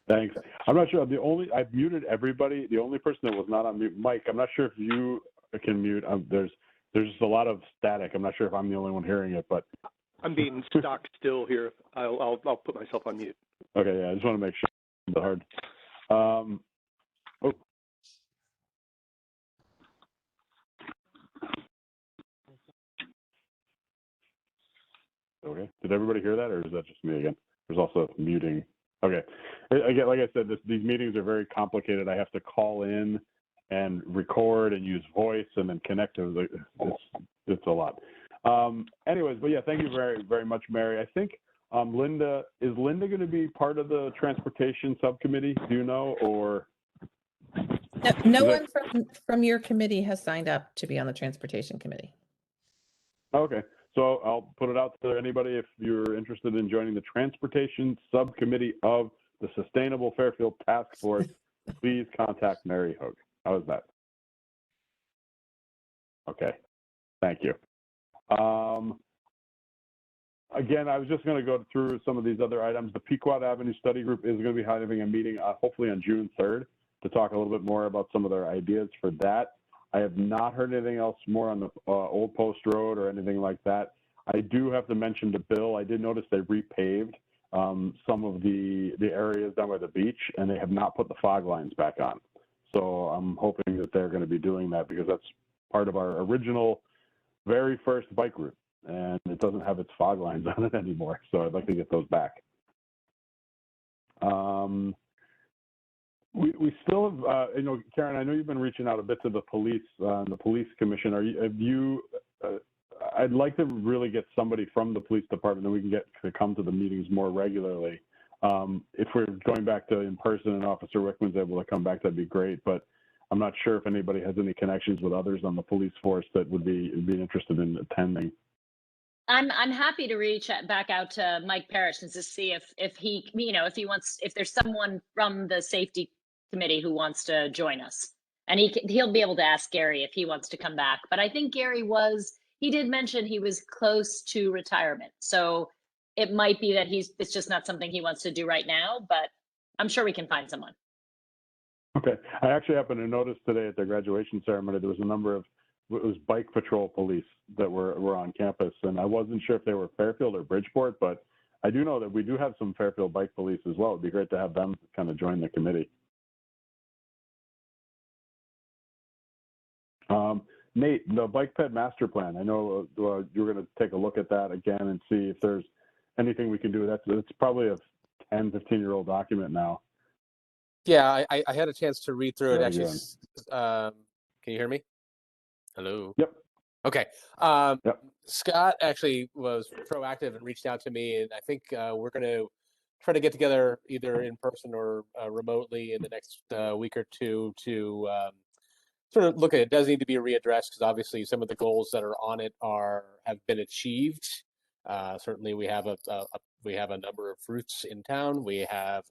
Thanks. I'm not sure. I've muted everybody. The only person that was not on mute, Mike, I'm not sure if you can mute. There's just a lot of static. I'm not sure if I'm the only one hearing it, but I'm being stock still here. I'll put myself on mute. Okay, yeah, I just want to make sure it's hard. Oh. Okay. Did everybody hear that, or is that just me again? There's also muting Okay. Again, like I said, these meetings are very complicated. I have to call in and record and use voice and then connect to it's a lot. Anyways, but yeah, thank you very, very much, Mary. I think Linda going to be part of the transportation subcommittee? Do you know, or? No one from your committee has signed up to be on the transportation committee. Okay, so I'll put it out to anybody if you're interested in joining the transportation subcommittee of the Sustainable Fairfield Task Force. Please contact Mary Hogue. How is that? Okay, thank you. Again, I was just going to go through some of these other items. The Pequot Avenue Study Group is going to be having a meeting hopefully on June 3rd to talk a little bit more about some of their ideas for that. I have not heard anything else more on the Old Post Road or anything like that. I do have to mention to Bill, I did notice they repaved some of the areas down by the beach, and they have not put the fog lines back on. So I'm hoping that they're going to be doing that because that's part of our original very first bike route, and it doesn't have its fog lines on it anymore. So I'd like to get those back. We still have, you know, Karen, I know you've been reaching out a bit to the police, the police commission. I'd like to really get somebody from the police department that we can get to come to the meetings more regularly. If we're going back to in person and Officer Wickman's able to come back, that'd be great. But I'm not sure if anybody has any connections with others on the police force that would be interested in attending. I'm happy to reach back out to Mike Parrish and to see if he, you know, if there's someone from the safety committee who wants to join us, and he'll be able to ask Gary if he wants to come back. But I think Gary he did mention he was close to retirement, so it might be that it's just not something he wants to do right now. But I'm sure we can find someone. Okay, I actually happened to notice today at the graduation ceremony there was a number of bike patrol police that were on campus, and I wasn't sure if they were Fairfield or Bridgeport, but I do know that we do have some Fairfield bike police as well. It'd be great to have them kind of join the committee. Nate, the bike ped master plan, I know you're going to take a look at that again and see if there's anything we can do. It's probably a 10, 15-year-old document now. Yeah, I had a chance to read through it. Actually, can you hear me? Hello? Yep. Okay. Yep. Scott actually was proactive and reached out to me, and I think we're going to try to get together either in person or remotely in the next week or two to sort of look at it. It does need to be readdressed because obviously some of the goals that are on it have been achieved. Certainly, we have a number of routes in town. We have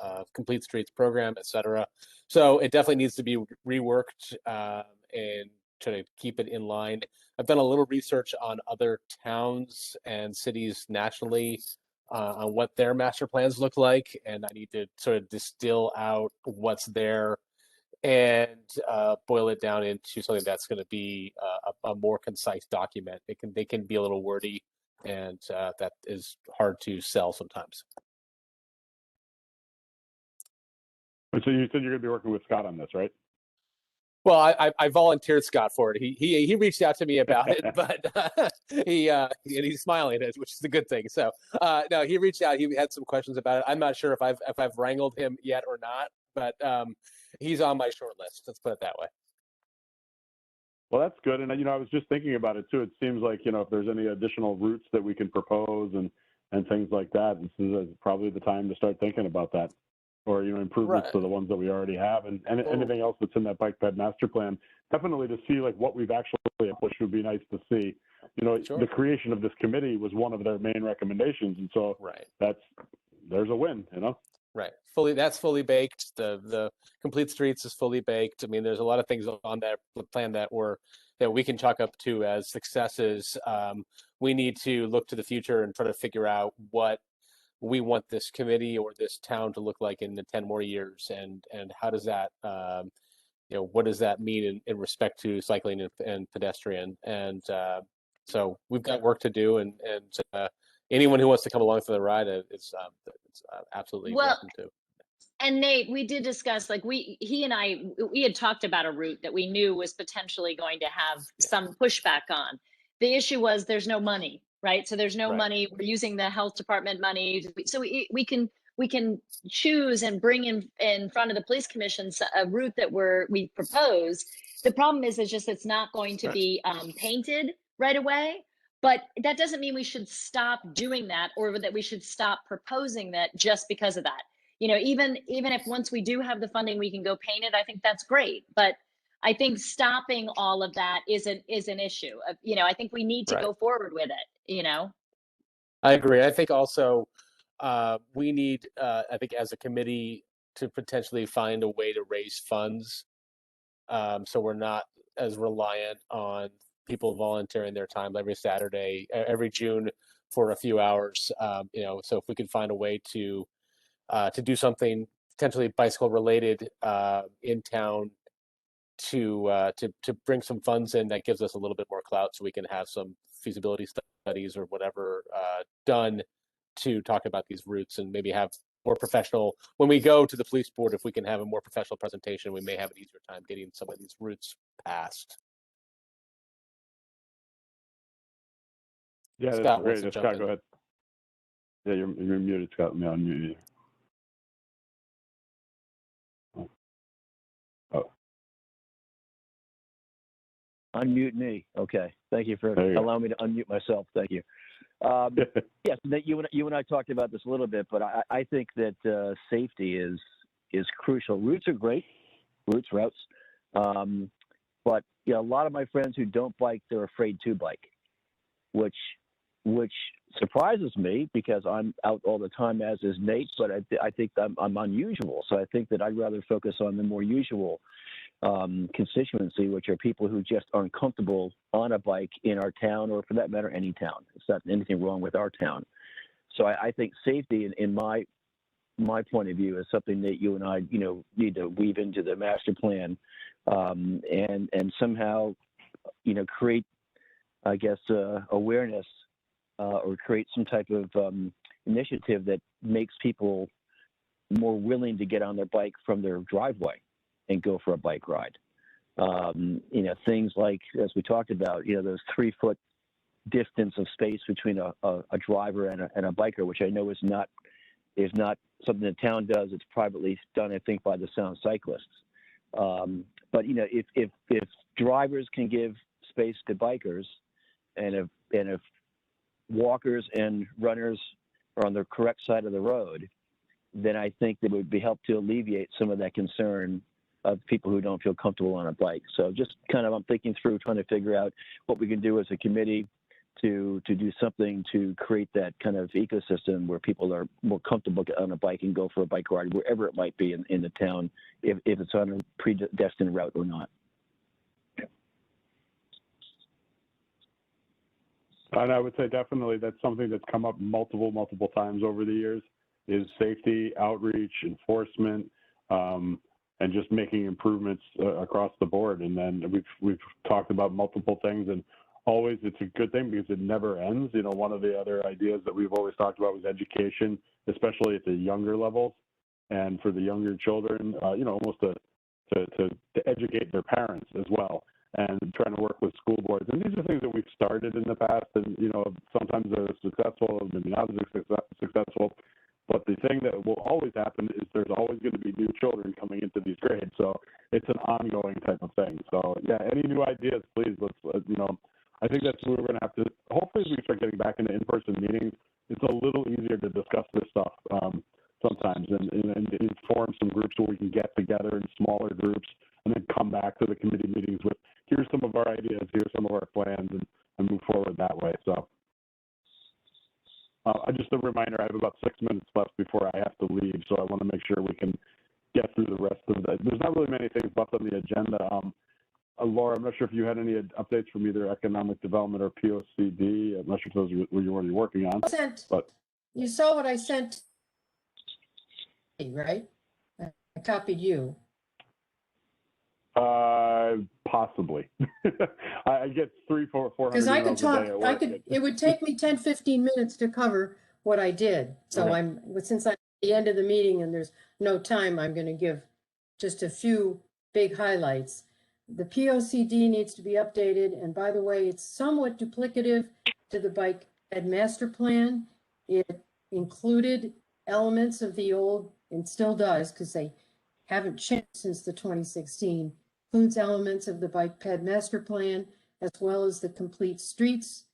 a complete streets program, et cetera. So it definitely needs to be reworked and to keep it in line. I've done a little research on other towns and cities nationally on what their master plans look like, and I need to sort of distill out what's there and boil it down into something that's going to be a more concise document. They can be a little wordy, and that is hard to sell sometimes. So you said you're going to be working with Scott on this, right? Well, I volunteered Scott for it. He reached out to me about it, but he's smiling, which is a good thing. So no, he reached out. He had some questions about it. I'm not sure if I've wrangled him yet or not, but he's on my short list. Let's put it that way. Well, that's good. And I was just thinking about it too. It seems like if there's any additional routes that we can propose and things like that, this is probably the time to start thinking about that. Or improvements to the ones that we already have, and anything else that's in that bike ped master plan. Definitely to see like what we've actually accomplished would be nice to see. Sure. The creation of this committee was one of their main recommendations, and so there's a win. Right, that's fully baked. The complete streets is fully baked. I mean, there's a lot of things on that plan that we can chalk up to as successes. We need to look to the future and try to figure out what we want this committee or this town to look like in the 10 more years, and how does that what does that mean in respect to cycling and pedestrian, and so we've got work to do, and anyone who wants to come along for the ride, it's absolutely welcome to. And Nate, we did discuss, like he and I had talked about a route that we knew was potentially going to have some pushback on. The issue was there's no money. Right. So there's no money. We're using the health department money. So we can choose and bring in front of the police commission a route that we propose. The problem is just it's not going to be painted right away. But that doesn't mean we should stop doing that, or that we should stop proposing that just because of that. You know, even if once we do have the funding, we can go paint it, I think that's great. But I think stopping all of that is an issue. You know, I think we need to go forward with it, you know? I agree. I think also we need, I think as a committee, to potentially find a way to raise funds so we're not as reliant on people volunteering their time every Saturday, every June for a few hours. You know, so if we could find a way to do something potentially bicycle related in town to bring some funds in, that gives us a little bit more clout, so we can have some feasibility studies or whatever done to talk about these routes, and maybe have more professional, when we go to the police board, if we can have a more professional presentation, we may have an easier time getting some of these routes passed. Yeah, Scott that's wants great. to Scott, jump go in. ahead. Yeah, you're muted, Scott. Let me unmute you. Oh. Unmute me. Okay. Thank you for allowing me to unmute myself. Thank you. Yes, you and I talked about this a little bit, but I think that safety is crucial. Routes are great, routes. But you know, a lot of my friends who don't bike, they're afraid to bike, which surprises me because I'm out all the time, as is Nate. But I think I'm unusual, so I think that I'd rather focus on the more usual constituency, which are people who just aren't comfortable on a bike in our town, or for that matter, any town. It's not anything wrong with our town. So I think safety, in my point of view, is something that you and I, you know, need to weave into the master plan, and somehow, you know, create, I guess, awareness, or create some type of initiative that makes people more willing to get on their bike from their driveway and go for a bike ride. You know, things like, as we talked about, you know, those 3-foot distance of space between a driver and a biker, which I know is not something the town does. It's privately done, I think, by the Sound Cyclists. But you know, if drivers can give space to bikers, and if walkers and runners are on the correct side of the road, then I think that would be help to alleviate some of that concern of people who don't feel comfortable on a bike. So just kind of, I'm thinking through, trying to figure out what we can do as a committee to do something to create that kind of ecosystem where people are more comfortable on a bike and go for a bike ride wherever it might be in the town, if it's on a predestined route or not. And I would say definitely that's something that's come up multiple times over the years, is safety, outreach, enforcement, and just making improvements across the board. And then we've talked about multiple things, and always it's a good thing because it never ends. You know, one of the other ideas that we've always talked about was education, especially at the younger levels, and for the younger children, you know, almost to educate their parents as well, and trying to work with school boards. And these are things that we've started in the past, and, you know, sometimes they're successful, maybe not as successful. But the thing that will always happen is there's always going to be new children coming into these grades. So it's an ongoing type of thing. So yeah, any new ideas, please, let's you know, I think that's what we're going to have to, hopefully as we start getting back into in-person meetings, it's a little easier to discuss this stuff sometimes, and form some groups where we can get together in smaller groups and then come back to the committee meetings with, here's some of our ideas, here's some of our plans, and move forward that way. So just a reminder, I have about 6 minutes left before I have to leave, so I want to make sure we can get through the rest of that. There's not really many things left on the agenda. Laura, I'm not sure if you had any updates from either economic development or POCD. I'm not sure if those were you already working on. But you saw what I sent, right? I copied you. Possibly. I get 300-400 Because I could talk, it would take me 10-15 minutes to cover what I did. So okay. Since I'm at the end of the meeting and there's no time, I'm going to give just a few big highlights. The POCD needs to be updated. And by the way, it's somewhat duplicative to the bike ed master plan. It included elements of the old, and still does, because they haven't changed since the 2016, includes elements of the bike ped master plan, as well as the complete streets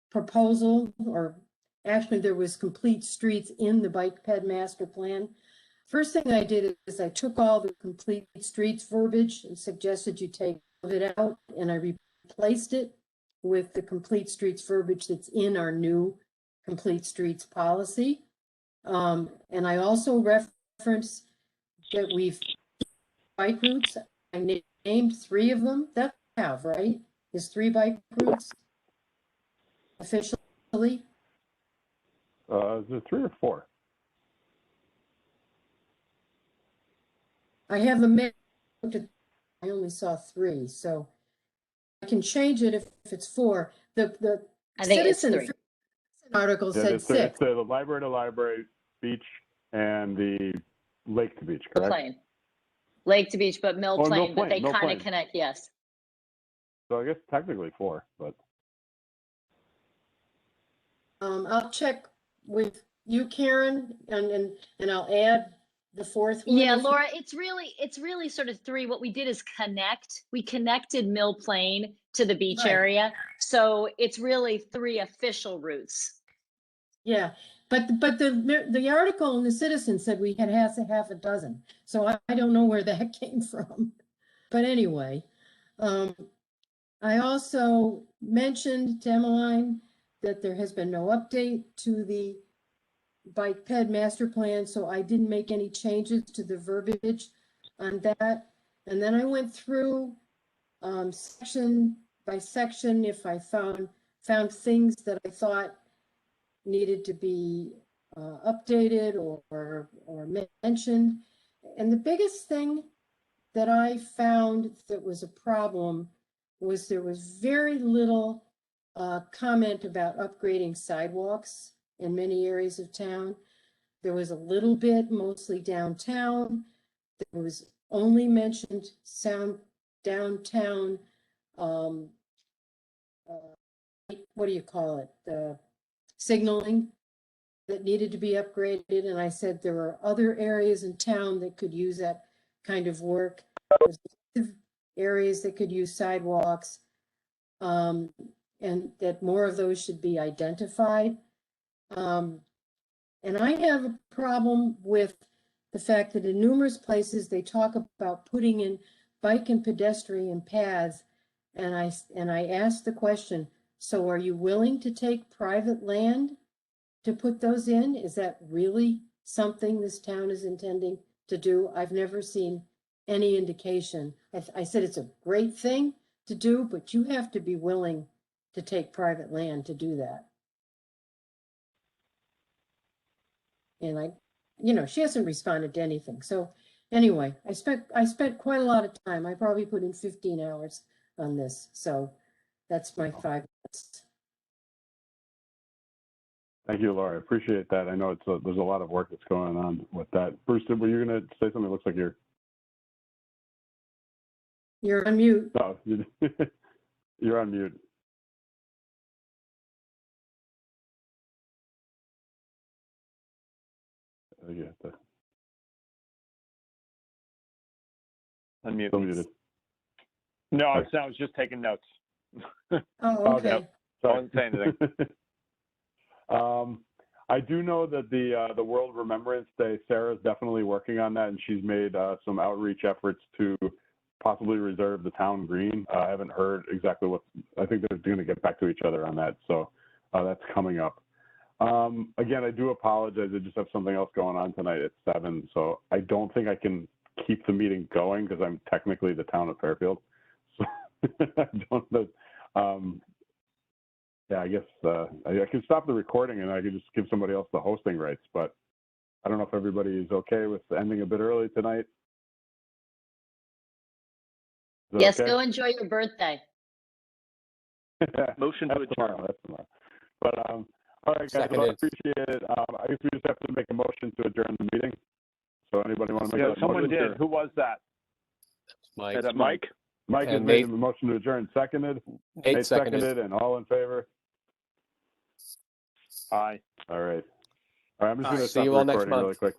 proposal, or actually there was complete streets in the bike ped master plan. First thing I did is I took all the complete streets verbiage and suggested you take it out, and I replaced it with the complete streets verbiage that's in our new complete streets policy. And I also referenced that we've bike routes. I named 3 of them. That I have, right? Is 3 bike routes officially? Is it 3 or 4? I have a map. I only saw 3, so I can change it if it's 4. The I think it's citizen 3. article said it's 6. the library to library, beach, and the lake to beach, correct? Plain. Lake to beach, but Mill Oh, Mill Plain, but Plain, they Mill kind of Plain. connect, yes. So I guess technically 4, but. I'll check with you, Karen, and I'll add the 4th one. Yeah, Laura, it's really sort of 3. What we did is we connected Mill Plain to the beach Right. area. So it's really 3 official routes. Yeah, but the article in the Citizen said we had half a dozen, so I don't know where that came from. But anyway, I also mentioned to Emmeline that there has been no update to the bike ped master plan, so I didn't make any changes to the verbiage on that. And then I went through section by section if I found things that I thought needed to be updated or mentioned. And the biggest thing that I found that was a problem was there was very little comment about upgrading sidewalks in many areas of town. There was a little bit, mostly downtown. There was only mentioned downtown, what do you call it? The signaling that needed to be upgraded. And I said there are other areas in town that could use that kind of work. There's areas that could use sidewalks, and that more of those should be identified. And I have a problem with the fact that in numerous places they talk about putting in bike and pedestrian paths. And I asked the question, so are you willing to take private land to put those in? Is that really something this town is intending to do? I've never seen any indication. I said it's a great thing to do, but you have to be willing to take private land to do that. And she hasn't responded to anything. So anyway, I spent quite a lot of time. I probably put in 15 hours on this. So that's my 5 minutes. Thank you, Laura. I appreciate that. I know there's a lot of work that's going on with that. Bruce, were you going to say something? It looks like you're on mute. Oh, you're on mute. You have to unmute. Still muted. No, I was just taking notes. Oh, okay. I wasn't saying anything. I do know that the World Remembrance Day, Sarah's definitely working on that, and she's made some outreach efforts to possibly reserve the town green. I haven't heard exactly I think they're going to get back to each other on that, so that's coming up. Again, I do apologize. I just have something else going on tonight at 7, so I don't think I can keep the meeting going because I'm technically the town of Fairfield. So I don't know. Yeah, I guess I can stop the recording and I can just give somebody else the hosting rights, but I don't know if everybody is okay with ending a bit early tonight. Yes, okay? go enjoy your birthday. Motion to adjourn. That's tomorrow. But all right, guys, well, I appreciate it. I guess we just have to make a motion to adjourn the meeting. So anybody want to make a someone motion? did. Who was that? Mike. Is that Mike? Mike has made a motion to adjourn. Seconded. Nate seconded. And all in favor? Aye. All right. All right, I'm just All going right, to see stop you the all next recording really month. quick.